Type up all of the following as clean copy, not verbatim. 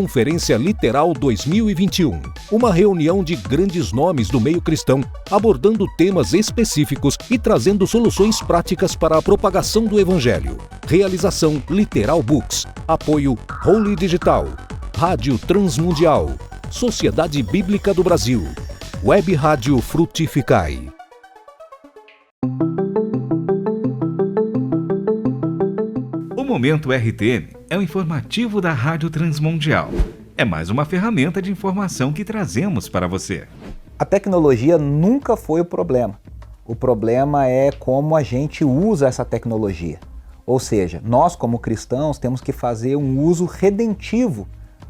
Conferência Literal 2021. Uma reunião de grandes nomes do meio cristão, abordando temas específicos e trazendo soluções práticas para a propagação do Evangelho. Realização Literal Books. Apoio Holy Digital. Rádio Transmundial. Sociedade Bíblica do Brasil. Web Rádio Frutificai. O Momento RTM é o informativo da Rádio Transmundial. É mais uma ferramenta de informação que trazemos para você. A tecnologia nunca foi o problema. O problema é como a gente usa essa tecnologia. Ou seja, nós como cristãos temos que fazer um uso redentivo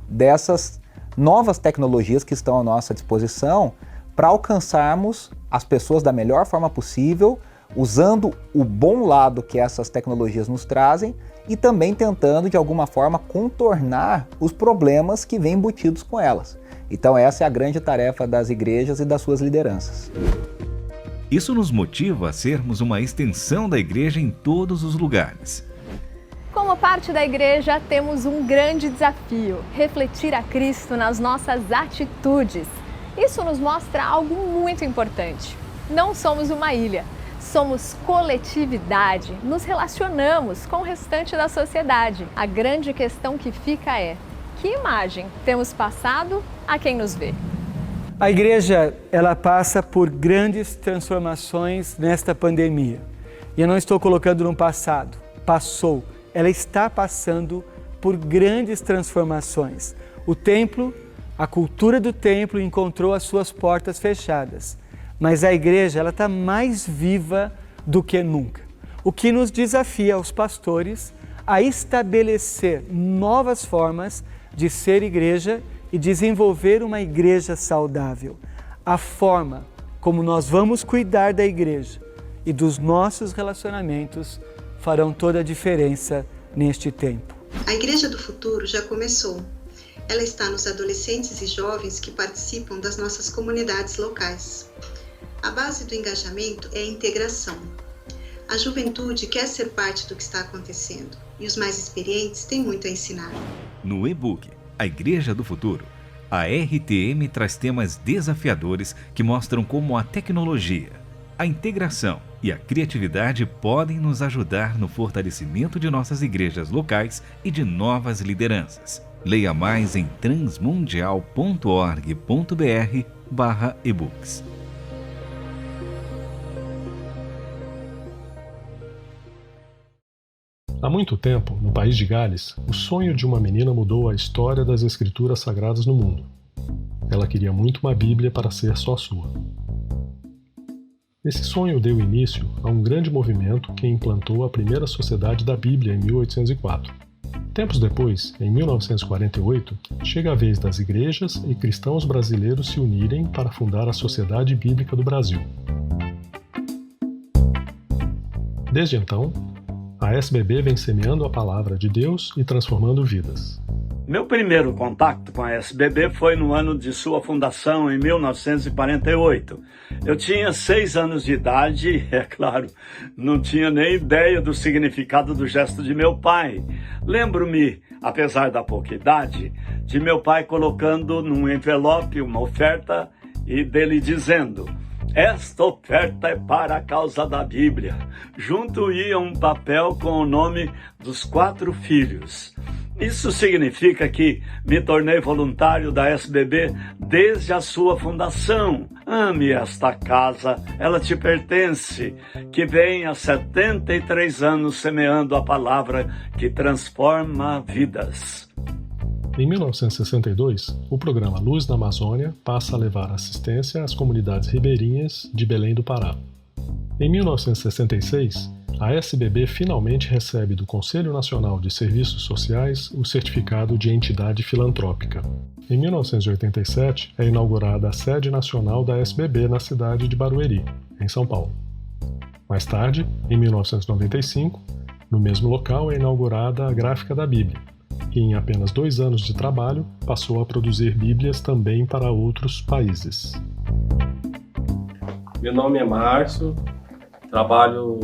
dessas novas tecnologias que estão à nossa disposição para alcançarmos as pessoas da melhor forma possível, usando o bom lado que essas tecnologias nos trazem e também tentando, de alguma forma, contornar os problemas que vêm embutidos com elas. Então essa é a grande tarefa das igrejas e das suas lideranças. Isso nos motiva a sermos uma extensão da igreja em todos os lugares. Como parte da igreja, temos um grande desafio: refletir a Cristo nas nossas atitudes. Isso nos mostra algo muito importante. Não somos uma ilha. Somos coletividade, nos relacionamos com o restante da sociedade. A grande questão que fica é: que imagem temos passado a quem nos vê? A igreja, ela passa por grandes transformações nesta pandemia. E eu não estou colocando no passado, passou. Ela está passando por grandes transformações. O templo, a cultura do templo encontrou as suas portas fechadas. Mas a igreja, ela está mais viva do que nunca. O que nos desafia aos pastores a estabelecer novas formas de ser igreja e desenvolver uma igreja saudável. A forma como nós vamos cuidar da igreja e dos nossos relacionamentos farão toda a diferença neste tempo. A Igreja do Futuro já começou. Ela está nos adolescentes e jovens que participam das nossas comunidades locais. A base do engajamento é a integração. A juventude quer ser parte do que está acontecendo e os mais experientes têm muito a ensinar. No e-book A Igreja do Futuro, a RTM traz temas desafiadores que mostram como a tecnologia, a integração e a criatividade podem nos ajudar no fortalecimento de nossas igrejas locais e de novas lideranças. Leia mais em transmundial.org.br/ebooks. Há muito tempo, no país de Gales, o sonho de uma menina mudou a história das escrituras sagradas no mundo. Ela queria muito uma Bíblia para ser só sua. Esse sonho deu início a um grande movimento que implantou a primeira Sociedade da Bíblia em 1804. Tempos depois, em 1948, chega a vez das igrejas e cristãos brasileiros se unirem para fundar a Sociedade Bíblica do Brasil. Desde então, a SBB vem semeando a palavra de Deus e transformando vidas. Meu primeiro contato com a SBB foi no ano de sua fundação, em 1948. Eu tinha 6 anos de idade e, é claro, não tinha nem ideia do significado do gesto de meu pai. Lembro-me, apesar da pouca idade, de meu pai colocando num envelope uma oferta e dele dizendo: "Esta oferta é para a causa da Bíblia." Junto ia um papel com o nome dos 4 filhos. Isso significa que me tornei voluntário da SBB desde a sua fundação. Ame esta casa, ela te pertence, que vem há 73 anos semeando a palavra que transforma vidas. Em 1962, o programa Luz na Amazônia passa a levar assistência às comunidades ribeirinhas de Belém do Pará. Em 1966, a SBB finalmente recebe do Conselho Nacional de Serviços Sociais o certificado de entidade filantrópica. Em 1987, é inaugurada a sede nacional da SBB na cidade de Barueri, em São Paulo. Mais tarde, em 1995, no mesmo local é inaugurada a Gráfica da Bíblia, que em apenas 2 anos de trabalho passou a produzir Bíblias também para outros países. Meu nome é Márcio, trabalho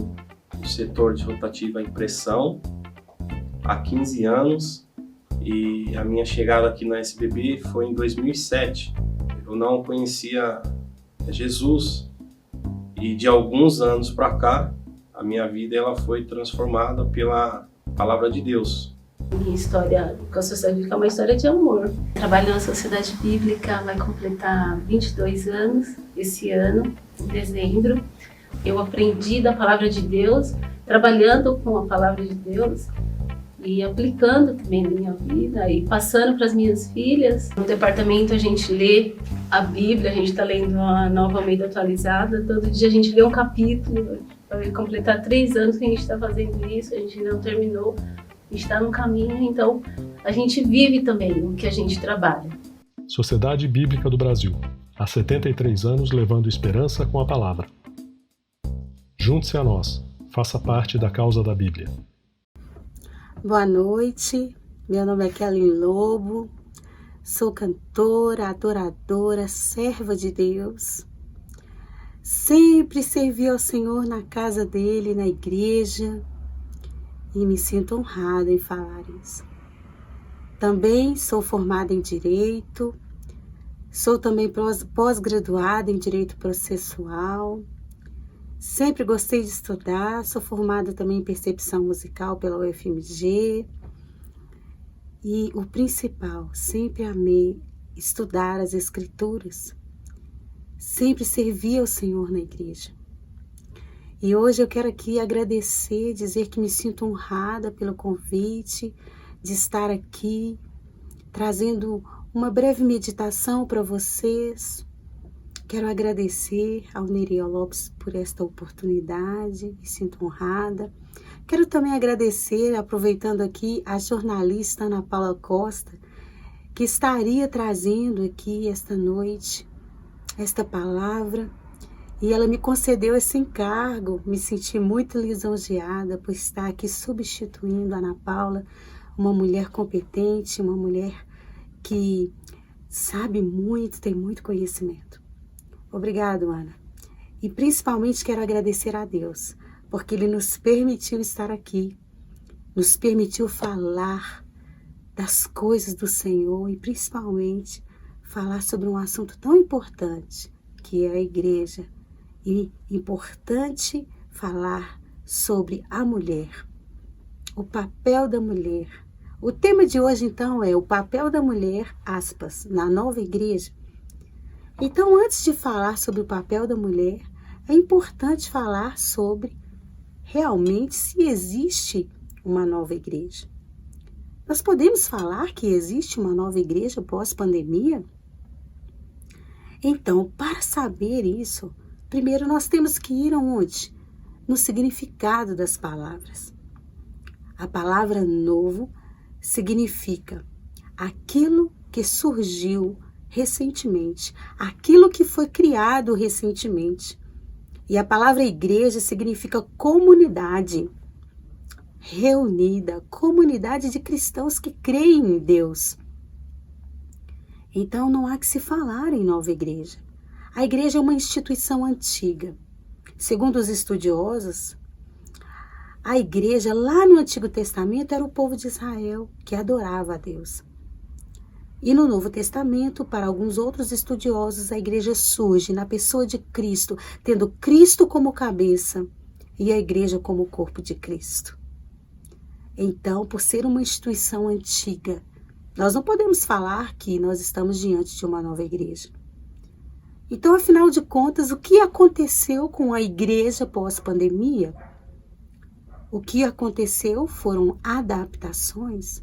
no setor de rotativa impressão há 15 anos E a minha chegada aqui na SBB foi em 2007. Eu não conhecia Jesus e de alguns anos para cá a minha vida ela foi transformada pela palavra de Deus. Minha história com a Sociedade Bíblica é uma história de amor. Trabalho na Sociedade Bíblica, vai completar 22 anos esse ano, em dezembro. Eu aprendi da palavra de Deus, trabalhando com a palavra de Deus e aplicando também na minha vida e passando para as minhas filhas. No departamento a gente lê a Bíblia, a gente está lendo a Nova Almeida atualizada, todo dia a gente lê um capítulo. Vai completar 3 anos que a gente está fazendo isso, a gente não terminou, a gente está no caminho, então a gente vive também o que a gente trabalha. Sociedade Bíblica do Brasil, há 73 anos levando esperança com a palavra. Junte-se a nós, faça parte da causa da Bíblia. Boa noite, meu nome é Kelly Lobo, sou cantora, adoradora, serva de Deus. Sempre servi ao Senhor na casa dele, na igreja, e me sinto honrada em falar isso. Também sou formada em Direito, sou também pós-graduada em Direito Processual, sempre gostei de estudar, sou formada também em Percepção Musical pela UFMG, e o principal, sempre amei estudar as Escrituras, sempre servi ao Senhor na igreja. E hoje eu quero aqui agradecer, dizer que me sinto honrada pelo convite de estar aqui, trazendo uma breve meditação para vocês. Quero agradecer ao Neriel Lopes por esta oportunidade, me sinto honrada. Quero também agradecer, aproveitando aqui, a jornalista Ana Paula Costa, que estaria trazendo aqui esta noite esta palavra, e ela me concedeu esse encargo. Me senti muito lisonjeada por estar aqui substituindo a Ana Paula, uma mulher competente, uma mulher que sabe muito, tem muito conhecimento. Obrigado, Ana. E principalmente quero agradecer a Deus, porque Ele nos permitiu estar aqui, nos permitiu falar das coisas do Senhor e principalmente falar sobre um assunto tão importante, que é a igreja, e importante falar sobre a mulher, o papel da mulher. O tema de hoje, então, é o papel da mulher, aspas, na nova igreja. Então, antes de falar sobre o papel da mulher, é importante falar sobre realmente se existe uma nova igreja. Nós podemos falar que existe uma nova igreja pós-pandemia? Então, para saber isso, primeiro nós temos que ir aonde? No significado das palavras. A palavra novo significa aquilo que surgiu recentemente, aquilo que foi criado recentemente. E a palavra igreja significa comunidade reunida, comunidade de cristãos que creem em Deus. Então não há que se falar em nova igreja. A igreja é uma instituição antiga. Segundo os estudiosos, a igreja lá no Antigo Testamento era o povo de Israel que adorava a Deus. E no Novo Testamento, para alguns outros estudiosos, a igreja surge na pessoa de Cristo, tendo Cristo como cabeça e a igreja como o corpo de Cristo. Então, por ser uma instituição antiga, nós não podemos falar que nós estamos diante de uma nova igreja. Então, afinal de contas, o que aconteceu com a igreja pós-pandemia? O que aconteceu foram adaptações,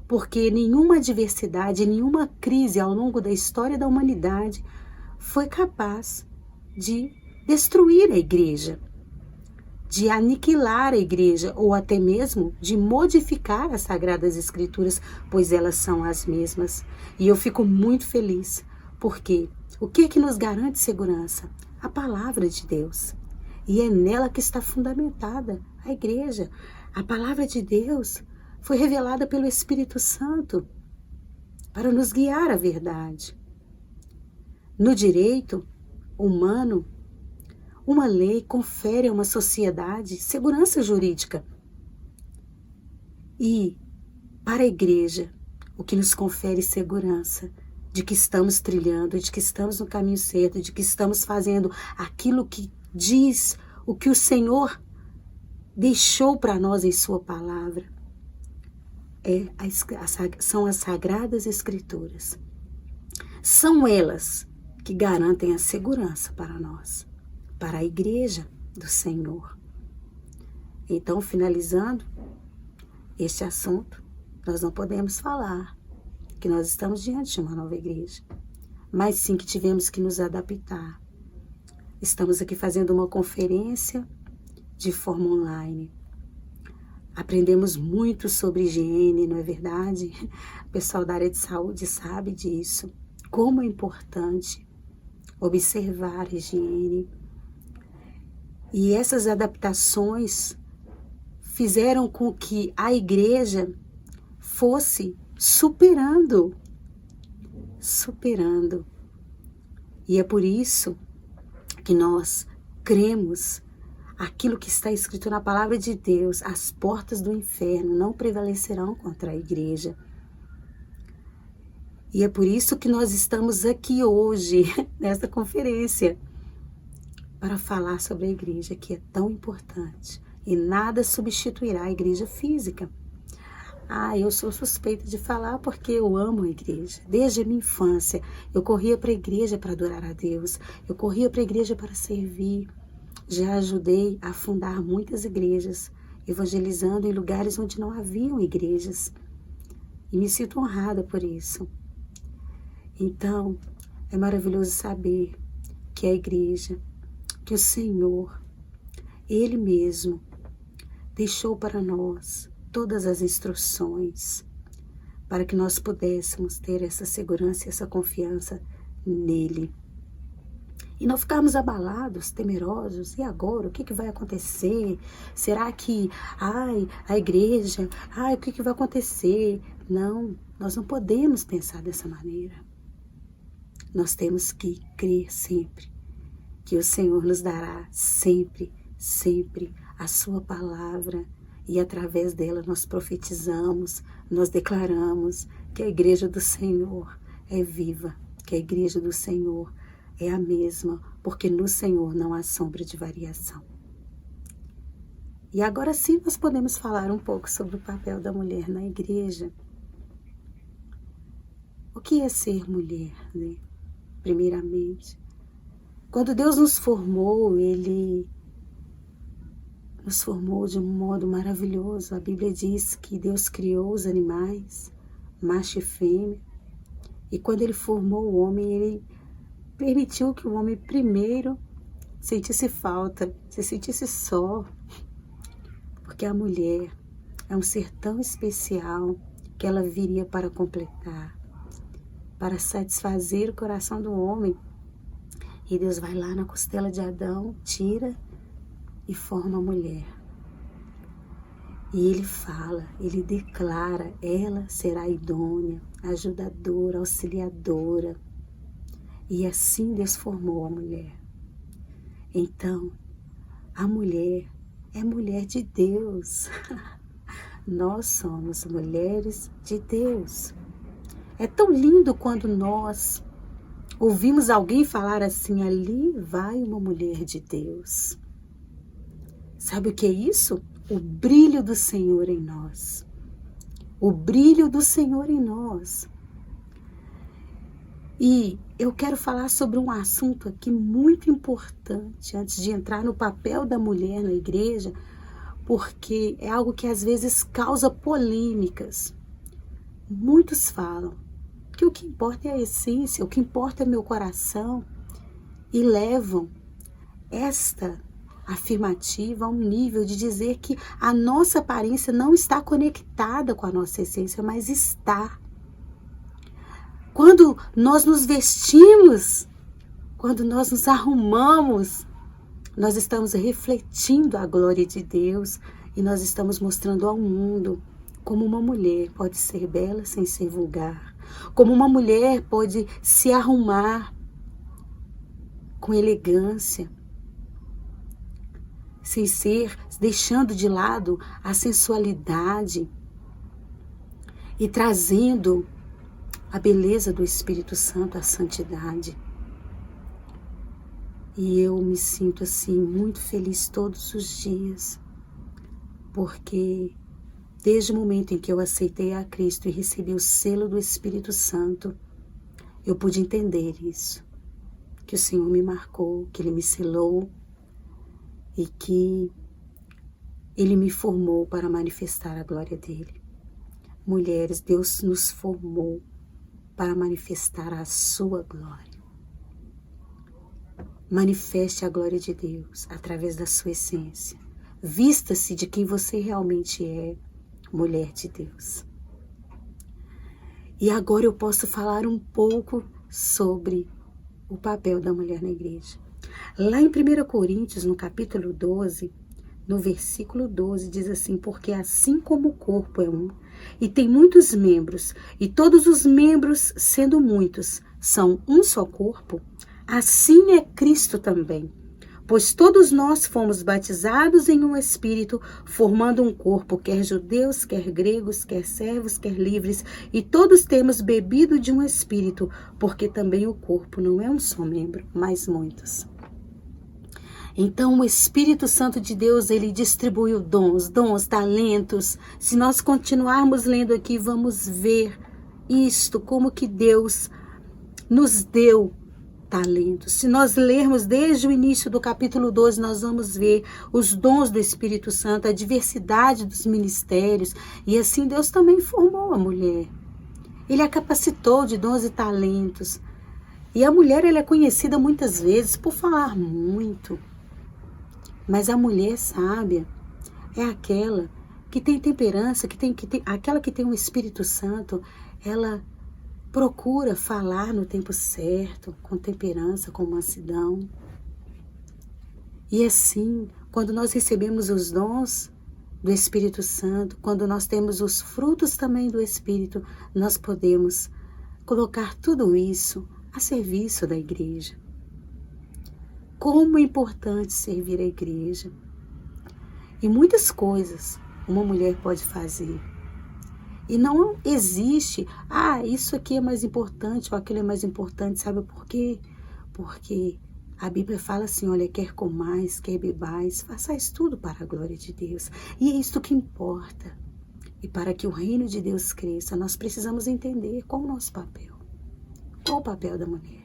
porque nenhuma adversidade, nenhuma crise ao longo da história da humanidade foi capaz de destruir a igreja, de aniquilar a igreja ou até mesmo de modificar as Sagradas Escrituras, pois elas são as mesmas. E eu fico muito feliz, porque o que é que nos garante segurança? A palavra de Deus. E é nela que está fundamentada a igreja. A palavra de Deus foi revelada pelo Espírito Santo para nos guiar à verdade. No direito humano, uma lei confere a uma sociedade segurança jurídica. E para a igreja, o que nos confere segurança de que estamos trilhando, de que estamos no caminho certo, de que estamos fazendo aquilo que diz o que o Senhor deixou para nós em sua palavra. São as Sagradas Escrituras. São elas que garantem a segurança para nós, para a igreja do Senhor. Então, finalizando este assunto, nós não podemos falar que nós estamos diante de uma nova igreja, mas sim que tivemos que nos adaptar. Estamos aqui fazendo uma conferência de forma online. Aprendemos muito sobre higiene, não é verdade? O pessoal da área de saúde sabe disso. Como é importante observar a higiene. E essas adaptações fizeram com que a igreja fosse superando. E é por isso que nós cremos aquilo que está escrito na palavra de Deus: as portas do inferno não prevalecerão contra a igreja. E é por isso que nós estamos aqui hoje, nesta conferência, para falar sobre a igreja, que é tão importante. E nada substituirá a igreja física. Eu sou suspeita de falar porque eu amo a igreja. Desde a minha infância, eu corria para a igreja para adorar a Deus. Eu corria para a igreja para servir. Já ajudei a fundar muitas igrejas, evangelizando em lugares onde não haviam igrejas. E me sinto honrada por isso. Então, é maravilhoso saber que a igreja, que o Senhor, Ele mesmo, deixou para nós todas as instruções para que nós pudéssemos ter essa segurança e essa confiança nele. E não ficarmos abalados, temerosos. E agora? O que vai acontecer? Será que, a igreja, o que vai acontecer? Não, nós não podemos pensar dessa maneira. Nós temos que crer sempre que o Senhor nos dará sempre a sua palavra. E através dela nós profetizamos, nós declaramos que a igreja do Senhor é viva, que a igreja do Senhor é a mesma, porque no Senhor não há sombra de variação. E agora sim nós podemos falar um pouco sobre o papel da mulher na igreja. O que é ser mulher, né? Primeiramente, quando Deus nos formou, Ele nos formou de um modo maravilhoso. A Bíblia diz que Deus criou os animais, macho e fêmea, e quando Ele formou o homem, Ele permitiu que o homem primeiro sentisse falta, se sentisse só, porque a mulher é um ser tão especial que ela viria para completar, para satisfazer o coração do homem. E Deus vai lá na costela de Adão, tira e forma a mulher. E Ele fala, Ele declara, ela será idônea, ajudadora, auxiliadora. E assim Deus formou a mulher. Então, a mulher é mulher de Deus. Nós somos mulheres de Deus. É tão lindo quando nós ouvimos alguém falar assim: ali vai uma mulher de Deus. Sabe o que é isso? O brilho do Senhor em nós. O brilho do Senhor em nós. E eu quero falar sobre um assunto aqui muito importante, antes de entrar no papel da mulher na igreja, porque é algo que às vezes causa polêmicas. Muitos falam que o que importa é a essência, o que importa é meu coração, e levam esta afirmativa a um nível de dizer que a nossa aparência não está conectada com a nossa essência, mas está. Quando nós nos vestimos, quando nós nos arrumamos, nós estamos refletindo a glória de Deus e nós estamos mostrando ao mundo como uma mulher pode ser bela sem ser vulgar, como uma mulher pode se arrumar com elegância, deixando de lado a sensualidade. e trazendo a beleza do Espírito Santo, a santidade. E eu me sinto assim muito feliz todos os dias, porque desde o momento em que eu aceitei a Cristo e recebi o selo do Espírito Santo, eu pude entender isso, que o Senhor me marcou, que Ele me selou e que Ele me formou para manifestar a glória dEle. Mulheres, Deus nos formou para manifestar a sua glória. Manifeste a glória de Deus através da sua essência. Vista-se de quem você realmente é, mulher de Deus. E agora eu posso falar um pouco sobre o papel da mulher na igreja. Lá em 1 Coríntios, no capítulo 12, no versículo 12, diz assim: porque assim como o corpo é um, e tem muitos membros, e todos os membros, sendo muitos, são um só corpo, assim é Cristo também. Pois todos nós fomos batizados em um Espírito, formando um corpo, quer judeus, quer gregos, quer servos, quer livres, e todos temos bebido de um Espírito, porque também o corpo não é um só membro, mas muitos. Então o Espírito Santo de Deus, ele distribuiu dons, talentos. Se nós continuarmos lendo aqui, vamos ver isto, como que Deus nos deu talentos. Se nós lermos desde o início do capítulo 12, nós vamos ver os dons do Espírito Santo, a diversidade dos ministérios, e assim Deus também formou a mulher. Ele a capacitou de dons e talentos. E a mulher, ela é conhecida muitas vezes por falar muito. Mas a mulher sábia é aquela que tem temperança, aquela que tem o Espírito Santo, ela procura falar no tempo certo, com temperança, com mansidão. E assim, quando nós recebemos os dons do Espírito Santo, quando nós temos os frutos também do Espírito, nós podemos colocar tudo isso a serviço da igreja. Como é importante servir a igreja. E muitas coisas uma mulher pode fazer. E não existe, isso aqui é mais importante ou aquilo é mais importante, sabe por quê? Porque a Bíblia fala assim, olha, quer comais, quer bebais, façais tudo para a glória de Deus. E é isto que importa. E para que o reino de Deus cresça, nós precisamos entender qual é o nosso papel. Qual o papel da mulher?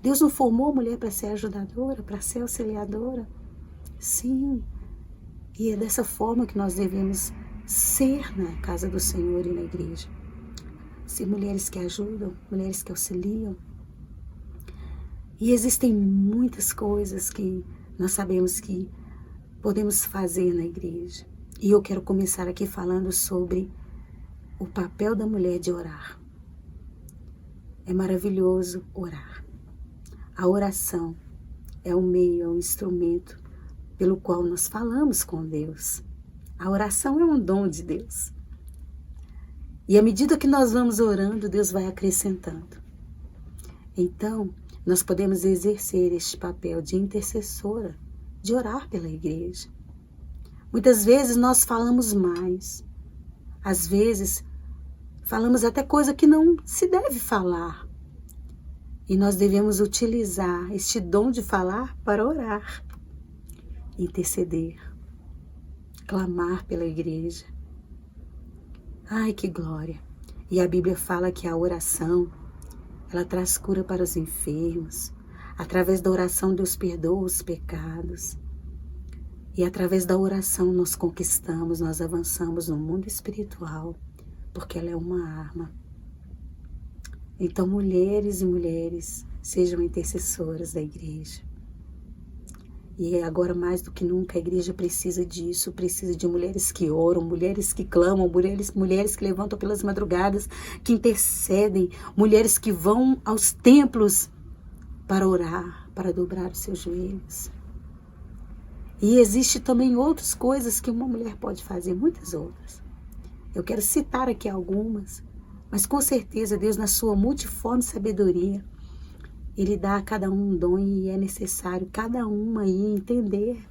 Deus não formou a mulher para ser ajudadora, para ser auxiliadora? Sim. E é dessa forma que nós devemos ser na casa do Senhor e na igreja. Ser mulheres que ajudam, mulheres que auxiliam. E existem muitas coisas que nós sabemos que podemos fazer na igreja. E eu quero começar aqui falando sobre o papel da mulher de orar. É maravilhoso orar. A oração é um meio, é um instrumento pelo qual nós falamos com Deus. A oração é um dom de Deus. E à medida que nós vamos orando, Deus vai acrescentando. Então, nós podemos exercer este papel de intercessora, de orar pela igreja. Muitas vezes nós falamos mais. Às vezes, falamos até coisa que não se deve falar. E nós devemos utilizar este dom de falar para orar, interceder, clamar pela igreja. Ai, que glória! E a Bíblia fala que a oração, ela traz cura para os enfermos. Através da oração, Deus perdoa os pecados. E através da oração nós conquistamos, nós avançamos no mundo espiritual, porque ela é uma arma. Então, mulheres e mulheres, sejam intercessoras da igreja. E agora, mais do que nunca, a igreja precisa disso, precisa de mulheres que oram, mulheres que clamam, mulheres que levantam pelas madrugadas, que intercedem, mulheres que vão aos templos para orar, para dobrar os seus joelhos. E existe também outras coisas que uma mulher pode fazer, muitas outras. Eu quero citar aqui algumas, mas com certeza Deus, na sua multiforme sabedoria, Ele dá a cada um dom e é necessário cada uma aí entender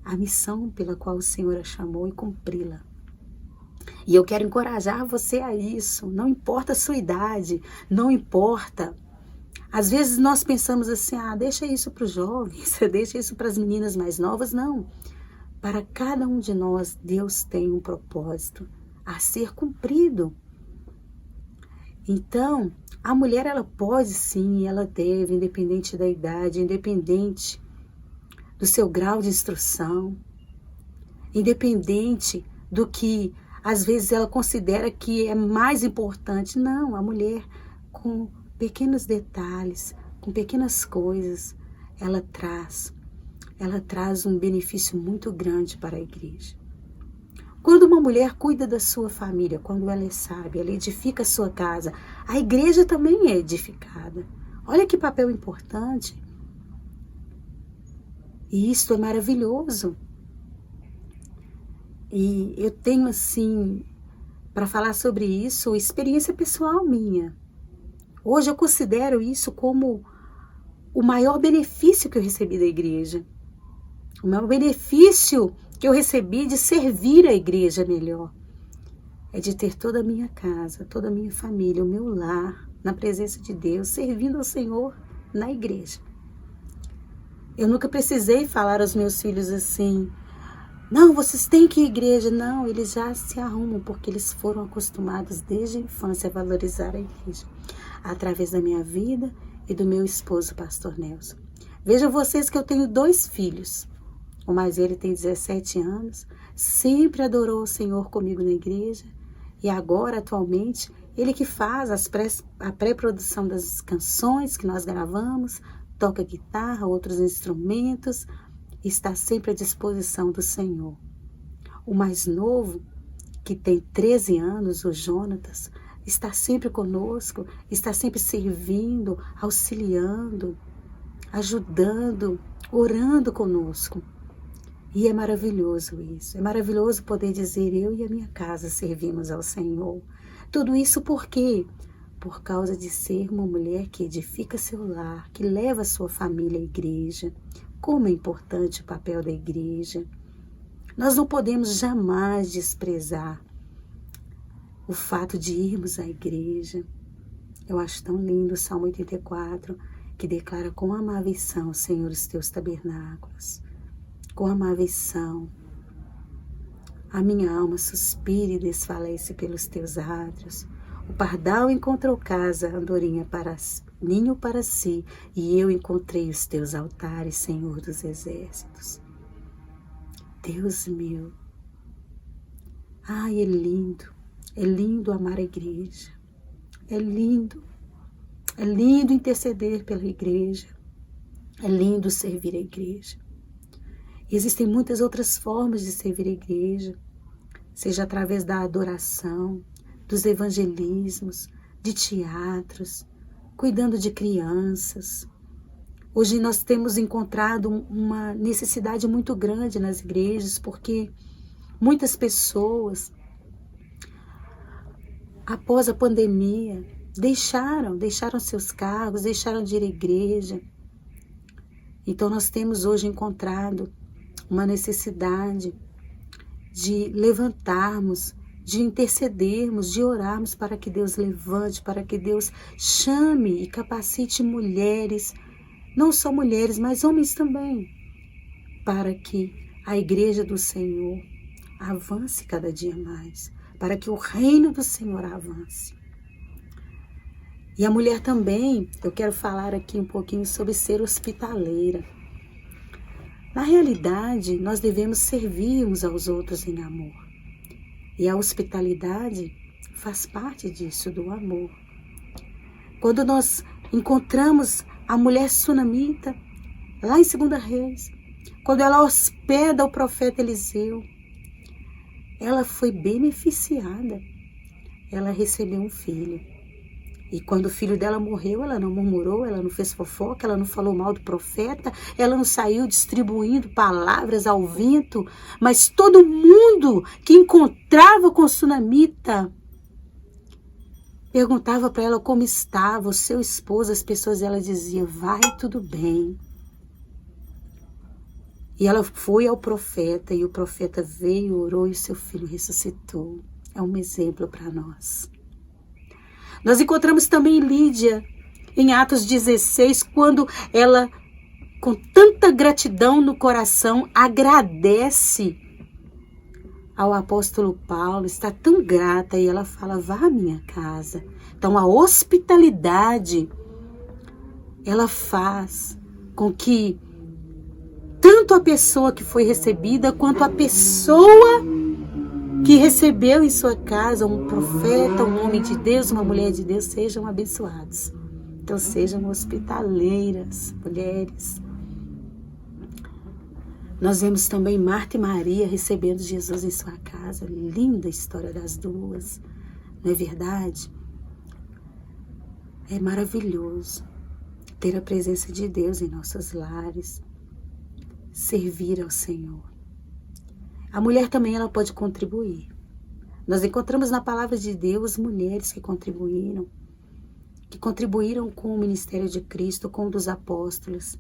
a missão pela qual o Senhor a chamou e cumpri-la. E eu quero encorajar você a isso. Não importa a sua idade, não importa. Às vezes nós pensamos assim, deixa isso para os jovens, deixa isso para as meninas mais novas. Não. Para cada um de nós, Deus tem um propósito a ser cumprido. Então, a mulher, ela pode sim, ela deve, independente da idade, independente do seu grau de instrução, independente do que às vezes ela considera que é mais importante. Não, a mulher com pequenos detalhes, com pequenas coisas, ela traz um benefício muito grande para a igreja. Quando uma mulher cuida da sua família, quando ela é sábia, ela edifica a sua casa, a igreja também é edificada. Olha que papel importante. E isto é maravilhoso. E eu tenho, assim, para falar sobre isso, experiência pessoal minha. Hoje eu considero isso como o maior benefício que eu recebi da igreja. O maior benefício que eu recebi de servir a igreja melhor é de ter toda a minha casa, toda a minha família, o meu lar, na presença de Deus, servindo ao Senhor na igreja. Eu nunca precisei falar aos meus filhos assim, não, vocês têm que ir à igreja. Não, eles já se arrumam, porque eles foram acostumados desde a infância a valorizar a igreja, através da minha vida e do meu esposo, pastor Nelson. Vejam vocês que eu tenho 2 filhos. O mais velho tem 17 anos, sempre adorou o Senhor comigo na igreja, e agora, atualmente, ele que faz a pré-produção das canções que nós gravamos, toca guitarra, outros instrumentos, está sempre à disposição do Senhor. O mais novo, que tem 13 anos, o Jonatas, está sempre conosco, está sempre servindo, auxiliando, ajudando, orando conosco. E é maravilhoso isso, é maravilhoso poder dizer, eu e a minha casa servimos ao Senhor. Tudo isso por quê? Por causa de ser uma mulher que edifica seu lar, que leva a sua família à igreja. Como é importante o papel da igreja. Nós não podemos jamais desprezar o fato de irmos à igreja. Eu acho tão lindo o Salmo 84, que declara, com amáveis são, Senhor, os teus tabernáculos. Com amáveis são. A minha alma suspira e desfalece pelos teus átrios. O pardal encontrou casa, andorinha ninho para si, e eu encontrei os teus altares, Senhor dos exércitos. Deus meu, é lindo amar a igreja, é lindo interceder pela igreja, é lindo servir a igreja. Existem muitas outras formas de servir a igreja, seja através da adoração, dos evangelismos, de teatros, cuidando de crianças. Hoje nós temos encontrado uma necessidade muito grande nas igrejas, porque muitas pessoas, após a pandemia, deixaram seus cargos, deixaram de ir à igreja. Então nós temos hoje encontrado uma necessidade de levantarmos, de intercedermos, de orarmos para que Deus levante, para que Deus chame e capacite mulheres, não só mulheres, mas homens também, para que a igreja do Senhor avance cada dia mais, para que o reino do Senhor avance. E a mulher também, eu quero falar aqui um pouquinho sobre ser hospitaleira. Na realidade, nós devemos servir uns aos outros em amor. E a hospitalidade faz parte disso, do amor. Quando nós encontramos a mulher sunamita, lá em 2 Reis, quando ela hospeda o profeta Eliseu, ela foi beneficiada. Ela recebeu um filho. E quando o filho dela morreu, ela não murmurou, ela não fez fofoca, ela não falou mal do profeta, ela não saiu distribuindo palavras ao vento, mas todo mundo que encontrava com sunamita perguntava para ela como estava o seu esposo. As pessoas, ela dizia, vai tudo bem. E ela foi ao profeta, e o profeta veio, orou, e o seu filho ressuscitou. é um exemplo para nós. Nós encontramos também Lídia em Atos 16, quando ela, com tanta gratidão no coração, agradece ao apóstolo Paulo, está tão grata, e ela fala, vá à minha casa. Então a hospitalidade, ela faz com que tanto a pessoa que foi recebida, quanto a pessoa que recebeu em sua casa, um profeta, um homem de Deus, uma mulher de Deus, sejam abençoados. Então sejam hospitaleiras, mulheres. Nós vemos também Marta e Maria recebendo Jesus em sua casa. Linda a história das duas, não é verdade? É maravilhoso ter a presença de Deus em nossos lares, servir ao Senhor. A mulher também ela pode contribuir. Nós encontramos na palavra de Deus mulheres que contribuíram com o ministério de Cristo, com o dos apóstolos.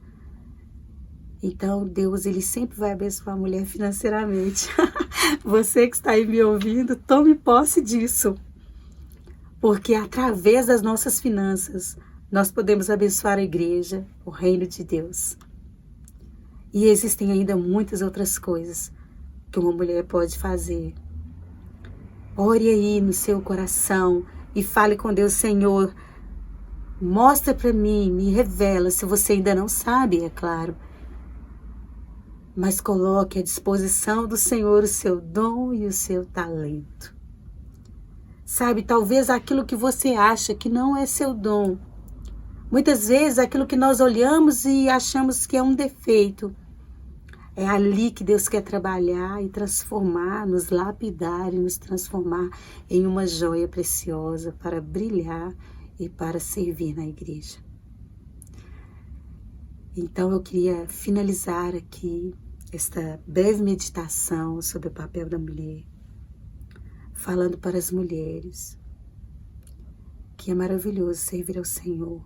Então, Deus, Ele sempre vai abençoar a mulher financeiramente. Você que está aí me ouvindo, tome posse disso. Porque através das nossas finanças, nós podemos abençoar a igreja, o reino de Deus. E existem ainda muitas outras coisas que uma mulher pode fazer. Ore aí no seu coração e fale com Deus, Senhor, mostra para mim, me revela, se você ainda não sabe, é claro. Mas coloque à disposição do Senhor o seu dom e o seu talento. Sabe, talvez aquilo que você acha que não é seu dom. Muitas vezes aquilo que nós olhamos e achamos que é um defeito. É ali que Deus quer trabalhar e transformar, nos lapidar e nos transformar em uma joia preciosa para brilhar e para servir na igreja. Então eu queria finalizar aqui esta breve meditação sobre o papel da mulher, falando para as mulheres que é maravilhoso servir ao Senhor,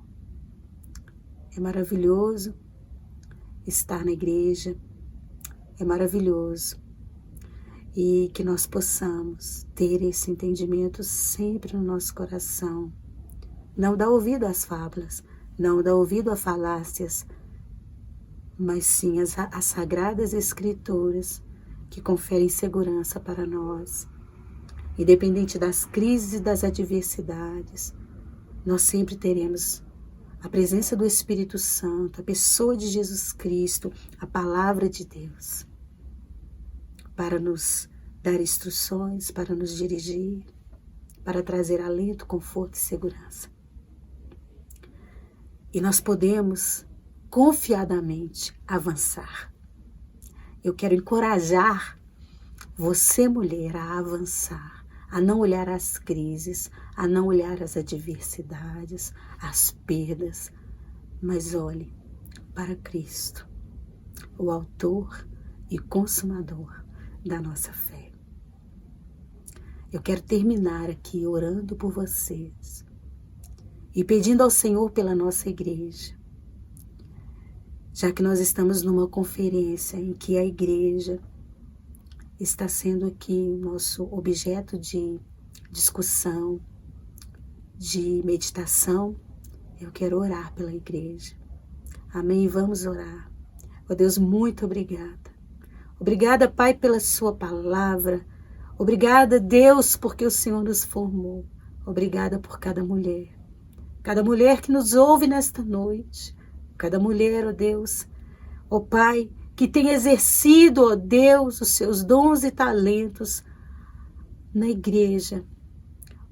é maravilhoso estar na igreja, é maravilhoso, e que nós possamos ter esse entendimento sempre no nosso coração, não dar ouvido às fábulas, não dar ouvido a falácias, mas sim as sagradas escrituras que conferem segurança para nós. Independente das crises e das adversidades, nós sempre teremos a presença do Espírito Santo, a pessoa de Jesus Cristo, a palavra de Deus, para nos dar instruções, para nos dirigir, para trazer alento, conforto e segurança. E nós podemos confiadamente avançar. Eu quero encorajar você, mulher, a avançar, a não olhar as crises, a não olhar as adversidades, as perdas, mas olhe para Cristo, o autor e consumador da nossa fé. Eu quero terminar aqui orando por vocês e pedindo ao Senhor pela nossa igreja, já que nós estamos numa conferência em que a igreja está sendo aqui nosso objeto de discussão, de meditação, eu quero orar pela igreja. Amém? Vamos orar. Ó Deus, muito obrigada. Obrigada, Pai, pela sua palavra. Obrigada, Deus, porque o Senhor nos formou. Obrigada por cada mulher que nos ouve nesta noite. Cada mulher, ó Deus, ó Pai, que tem exercido, ó Deus, os seus dons e talentos na igreja.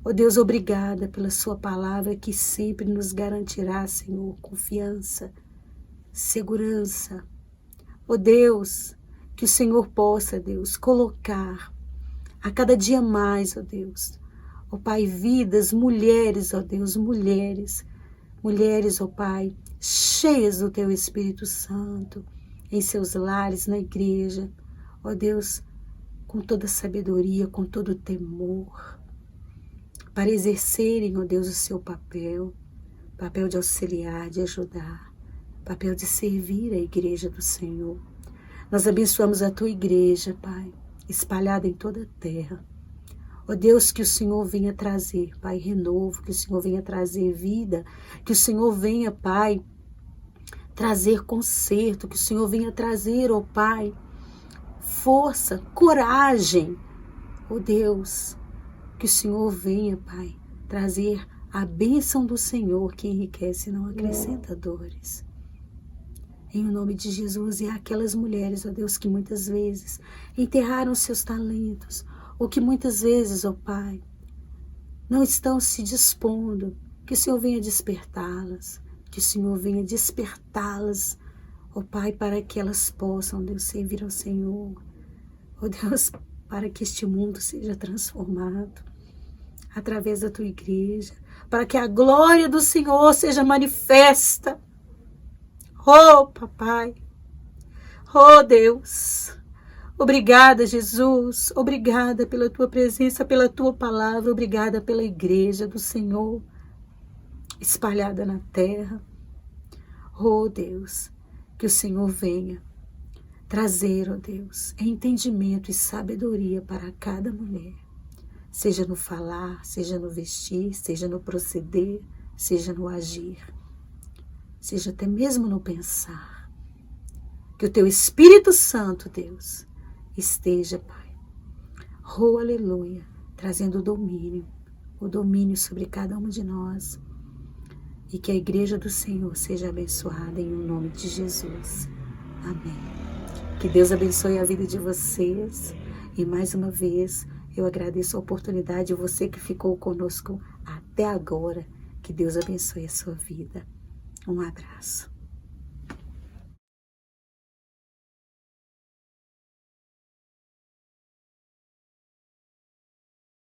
Ó Deus, obrigada pela sua palavra que sempre nos garantirá, Senhor, confiança, segurança. Ó Deus, que o Senhor possa, Deus, colocar a cada dia mais, ó Deus, ó Pai, vidas, mulheres, ó Deus, mulheres, ó Pai, cheias do Teu Espírito Santo, em seus lares, na igreja, ó Deus, com toda sabedoria, com todo temor, para exercerem, ó Deus, o seu papel de auxiliar, de ajudar, papel de servir a igreja do Senhor. Nós abençoamos a Tua igreja, Pai, espalhada em toda a terra. Ó Deus, que o Senhor venha trazer, Pai, renovo, que o Senhor venha trazer vida, que o Senhor venha, Pai, trazer conserto, que o Senhor venha trazer, ó Pai, força, coragem. Ó Deus, que o Senhor venha, Pai, trazer a bênção do Senhor que enriquece e não acrescenta dores. Em nome de Jesus, e aquelas mulheres, ó Deus, que muitas vezes enterraram seus talentos, ou que muitas vezes, ó Pai, não estão se dispondo, que o Senhor venha despertá-las, que o Senhor venha despertá-las, ó Pai, para que elas possam, Deus, servir ao Senhor, ó Deus, para que este mundo seja transformado através da Tua igreja, para que a glória do Senhor seja manifesta. Oh, Papai, oh, Deus, obrigada, Jesus, obrigada pela Tua presença, pela Tua palavra, obrigada pela igreja do Senhor espalhada na terra. Oh, Deus, que o Senhor venha trazer, ó Deus, entendimento e sabedoria para cada mulher, seja no falar, seja no vestir, seja no proceder, seja no agir, seja até mesmo no pensar. Que o Teu Espírito Santo, Deus, esteja, Pai, oh, aleluia, trazendo o domínio sobre cada um de nós, e que a igreja do Senhor seja abençoada em nome de Jesus. Amém. Que Deus abençoe a vida de vocês. E mais uma vez, eu agradeço a oportunidade, você que ficou conosco até agora. Que Deus abençoe a sua vida. Um abraço.